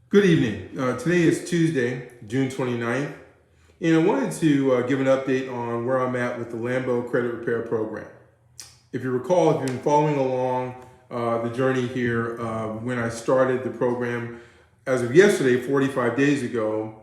Good evening. Today is Tuesday, June 29th, and I wanted to give an update on where I'm at with the LAMBO Credit Repair Program. If you recall, if you've been following along the journey here, when I started the program as of yesterday, 45 days ago,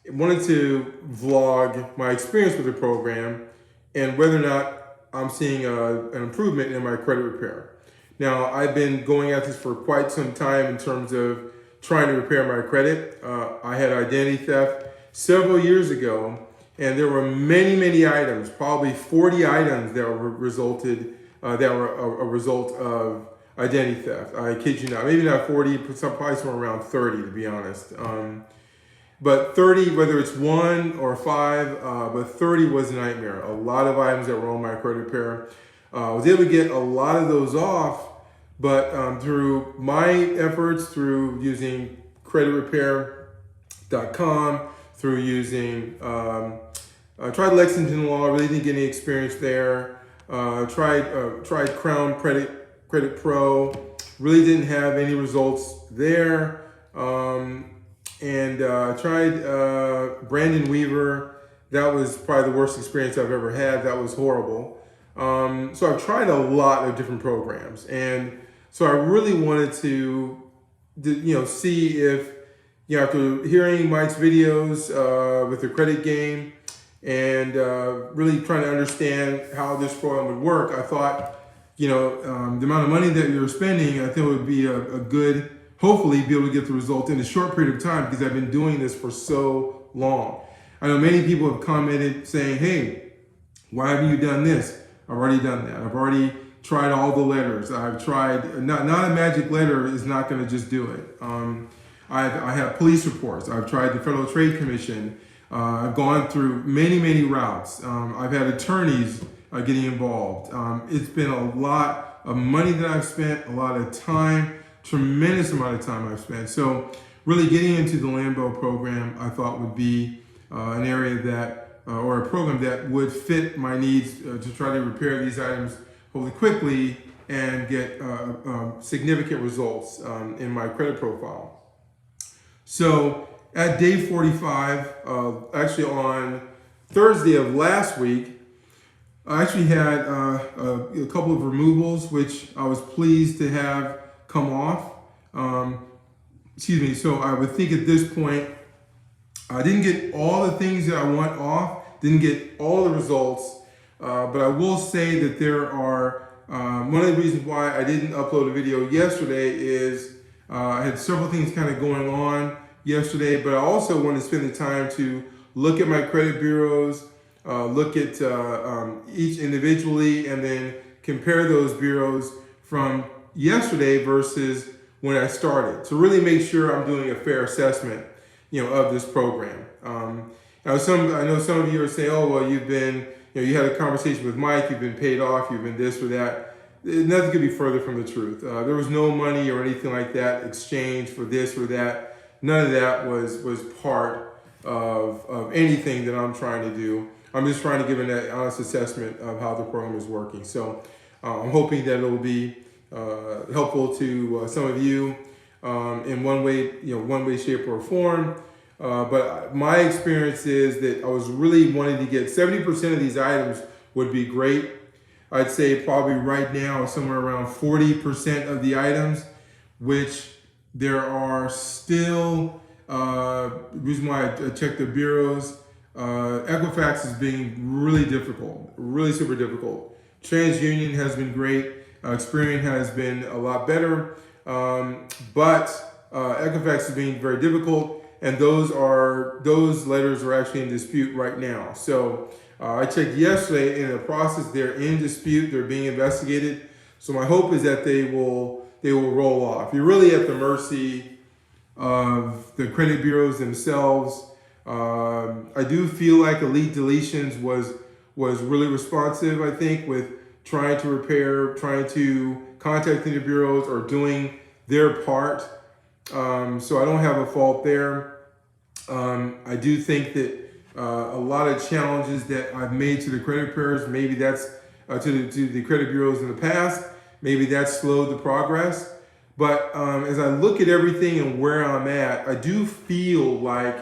I wanted to vlog my experience with the program and whether or not I'm seeing an improvement in my credit repair. Now, I've been going at this for quite some time in terms of trying to repair my credit. I had identity theft several years ago, and there were many items, probably 40 items that were that were a result of identity theft. I kid you not, maybe not 40, but probably somewhere around 30 to be honest. But 30, whether it's one or five, but 30 was a nightmare. A lot of items that were on my credit repair. I was able to get a lot of those off, but through my efforts, through using creditrepair.com, through using, I tried Lexington Law, really didn't get any experience there. Tried Crown Credit Pro, really didn't have any results there. And tried Brandon Weaver. That was probably the worst experience I've ever had. That was horrible. So I've tried a lot of different programs, and so I really wanted to see if, after hearing Mike's videos with the credit game and really trying to understand how this program would work, I thought, the amount of money that you're spending, I think it would be a good, hopefully be able to get the result in a short period of time because I've been doing this for so long. I know many people have commented saying, hey, why haven't you done this? I've already done that. I've already tried all the letters. I've tried, not a magic letter is not going to just do it. I have police reports. I've tried the Federal Trade Commission. I've gone through many routes. I've had attorneys getting involved. It's been a lot of money that I've spent, a lot of time, tremendous amount of time I've spent. So really getting into the LAMBO program, I thought would be an area that, or a program that would fit my needs to try to repair these items hopefully quickly and get significant results in my credit profile. So at day 45, actually on Thursday of last week, I actually had a couple of removals, which I was pleased to have come off. So I would think at this point, I didn't get all the things that I want off, didn't get all the results, but I will say that there are, one of the reasons why I didn't upload a video yesterday is I had several things kind of going on yesterday, but I also wanted to spend the time to look at my credit bureaus, look at each individually, and then compare those bureaus from yesterday versus when I started, to really make sure I'm doing a fair assessment, of this program. Now, I know some of you are saying, "Oh, well, you've been, you had a conversation with Mike, you've been paid off, you've been this or that." Nothing could be further from the truth. There was no money or anything like that exchanged for this or that. None of that was part of anything that I'm trying to do. I'm just trying to give an honest assessment of how the program is working. So I'm hoping that it will be helpful to some of you in one way, shape, or form. But my experience is that I was really wanting to get 70% of these items would be great. I'd say probably right now somewhere around 40% of the items, which there are still, reason why I checked the bureaus, Equifax is being really difficult, really super difficult. TransUnion has been great. Experian has been a lot better, but Equifax is being very difficult, and those letters are actually in dispute right now. So I checked yesterday, in the process, they're in dispute, they're being investigated. So my hope is that they will roll off. You're really at the mercy of the credit bureaus themselves. I do feel like Elite Deletions was really responsive, I think, with trying to repair, trying to contact the bureaus or doing their part. So I don't have a fault there. I do think that a lot of challenges that I've made to the credit repairers, maybe that's to the credit bureaus in the past, maybe that slowed the progress. But as I look at everything and where I'm at, I do feel like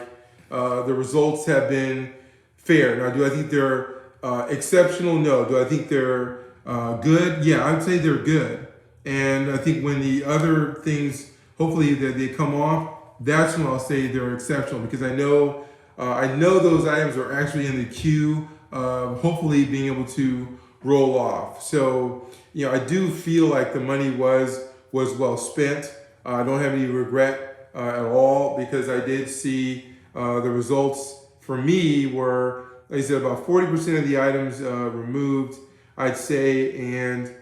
the results have been fair. Now, do I think they're exceptional? No. Do I think they're good? Yeah, I would say they're good. And I think when the other things, hopefully, that they come off, that's when I'll say they're exceptional, because I know those items are actually in the queue, hopefully being able to roll off. So, I do feel like the money was well spent. I don't have any regret at all, because I did see the results for me were, like I said, about 40% of the items removed, I'd say, and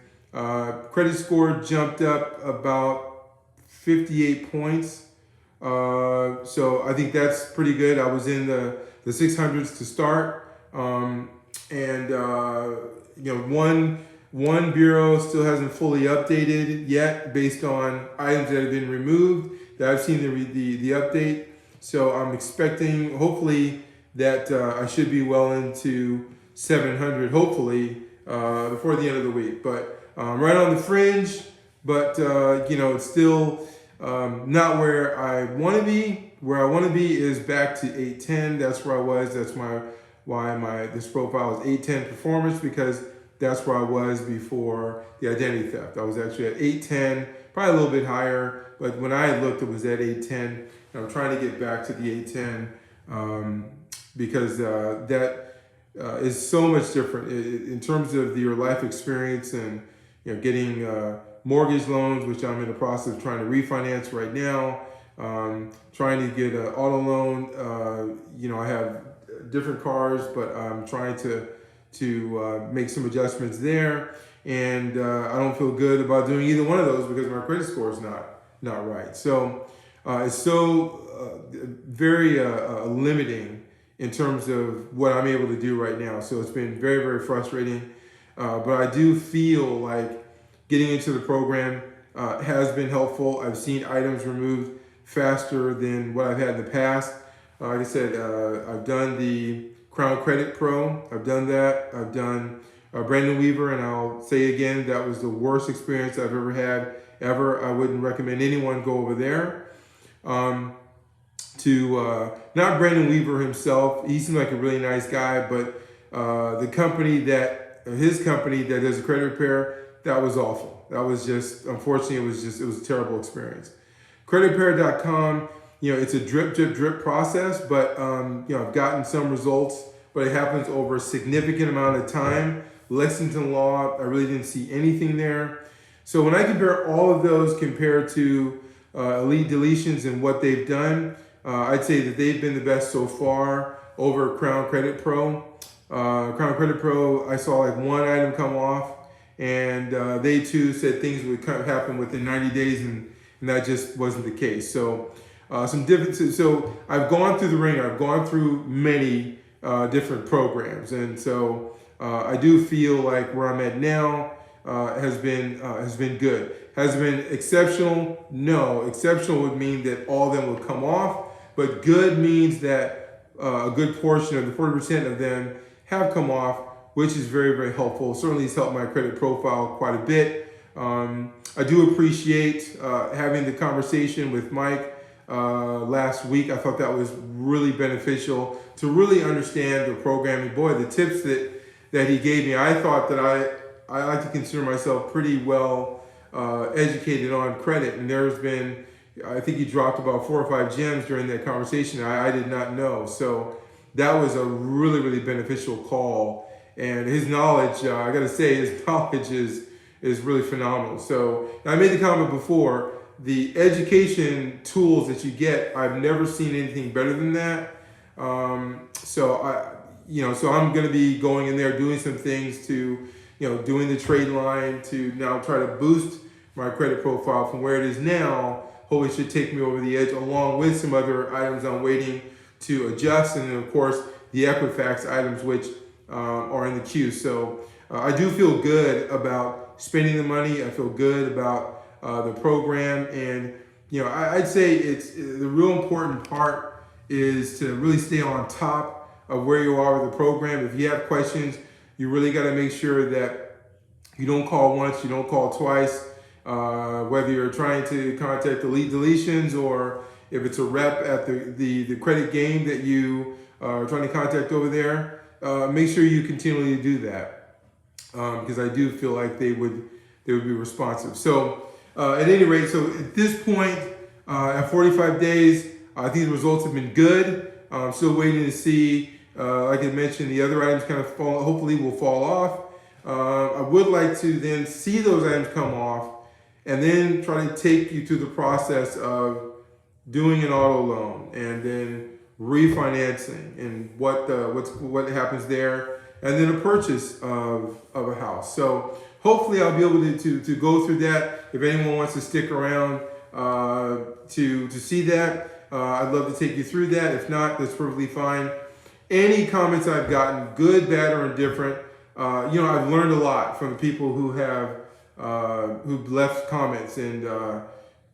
credit score jumped up about 58 points. So I think that's pretty good. I was in the 600s to start, and one bureau still hasn't fully updated yet, based on items that have been removed that I've seen the update. So I'm expecting, hopefully, that I should be well into 700, hopefully, before the end of the week. But right on the fringe, but it's still not where I want to be. Where I want to be is back to 810. That's where I was. That's why this profile is 810 performance, because that's where I was before the identity theft. I was actually at 810, probably a little bit higher, but when I looked, it was at 810. And I'm trying to get back to the 810 because that is so much different in terms of your life experience, and getting mortgage loans, which I'm in the process of trying to refinance right now. Trying to get an auto loan. I have different cars, but I'm trying to make some adjustments there, and I don't feel good about doing either one of those because my credit score is not right. So it's so very limiting in terms of what I'm able to do right now. So it's been very, very frustrating, but I do feel like getting into the program has been helpful. I've seen items removed faster than what I've had in the past. Like I said, I've done the Crown Credit Pro. I've done that. I've done Brandon Weaver, and I'll say again, that was the worst experience I've ever had, ever. I wouldn't recommend anyone go over there. Not Brandon Weaver himself. He seemed like a really nice guy, but his company that does a credit repair, that was awful. That was just, unfortunately, it was a terrible experience. Creditrepair.com, it's a drip process, but I've gotten some results, but it happens over a significant amount of time. Lexington Law, I really didn't see anything there. So when I compare all of those compared to Elite Deletions and what they've done, I'd say that they've been the best so far over Crown Credit Pro. Crown Credit Pro, I saw like one item come off, and they too said things would happen within 90 days, and that just wasn't the case. So some differences. So I've gone through the ring. I've gone through many different programs, and so I do feel like where I'm at now has been good. Has it been exceptional? No. Exceptional would mean that all of them would come off, but good means that a good portion of the 40% of them have come off, which is very, very helpful. Certainly has helped my credit profile quite a bit. I do appreciate having the conversation with Mike last week. I thought that was really beneficial to really understand the program. And boy, the tips that he gave me, I thought that I like to consider myself pretty well educated on credit. And there's been, I think he dropped about 4 or 5 gems during that conversation I did not know. So that was a really, really beneficial call. And his knowledge, I got to say, his knowledge is really phenomenal. So I made the comment before, the education tools that you get, I've never seen anything better than that. So I'm going to be going in there doing some things to, doing the trade line to now try to boost my credit profile from where it is now. Hopefully it should take me over the edge, along with some other items I'm waiting to adjust. And then of course the Equifax items, which are in the queue. So I do feel good about spending the money. I feel good about the program. And, I'd say it's the real important part is to really stay on top of where you are with the program. If you have questions, you really got to make sure that you don't call once, you don't call twice. whether you're trying to contact Elite Deletions or if it's a rep at the credit game that you are trying to contact over there, make sure you continually do that, because I do feel like they would be responsive. So at any rate, so at this point, at 45 days, I think the results have been good. I'm still waiting to see, like I mentioned, the other items kind of hopefully will fall off. I would like to then see those items come off and then try to take you through the process of doing an auto loan and then refinancing and what happens there, and then a purchase of a house. So hopefully I'll be able to go through that. If anyone wants to stick around to see that, I'd love to take you through that. If not, that's perfectly fine. Any comments I've gotten, good, bad, or indifferent, I've learned a lot from the people who have who've left comments, and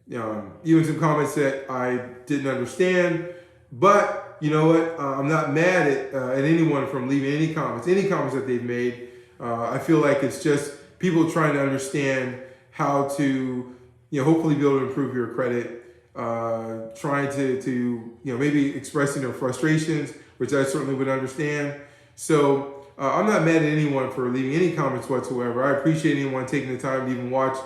even some comments that I didn't understand. But you know what? I'm not mad at anyone from leaving any comments that they've made. I feel like it's just people trying to understand how to, hopefully be able to improve your credit, trying to maybe expressing their frustrations, which I certainly would understand. So I'm not mad at anyone for leaving any comments whatsoever. I appreciate anyone taking the time to even watch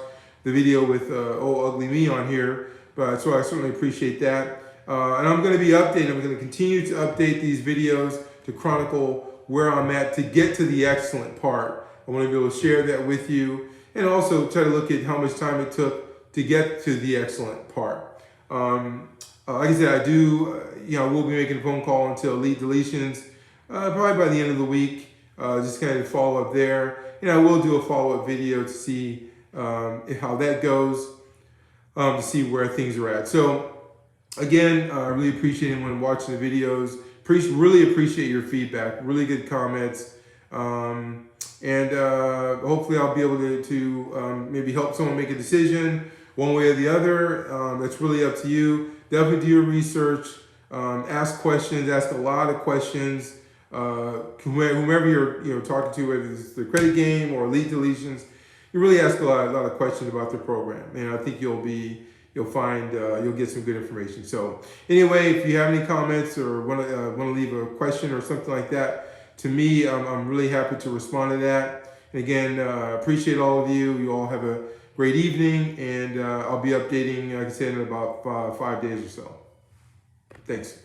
the video with old ugly me on here, but so I certainly appreciate that. And I'm going to be updating. I'm going to continue to update these videos to chronicle where I'm at to get to the excellent part. I want to be able to share that with you, and also try to look at how much time it took to get to the excellent part. Like I said, I will be making a phone call until Elite Deletions, probably by the end of the week. Just kind of follow up there, and I will do a follow-up video to see how that goes, to see where things are at. So again, I really appreciate anyone watching the videos. Really appreciate your feedback. Really good comments, and hopefully I'll be able to maybe help someone make a decision one way or the other. That's really up to you. Definitely do your research. Ask questions. Ask a lot of questions. Whomever you're talking to, whether it's the credit game or Elite Deletions, you really ask a lot of questions about their program, and I think you'll get some good information. So anyway, if you have any comments or want to leave a question or something like that to me, I'm really happy to respond to that. And again, appreciate all of you. You all have a great evening, and I'll be updating, like I said, in about 5 days or so. Thanks.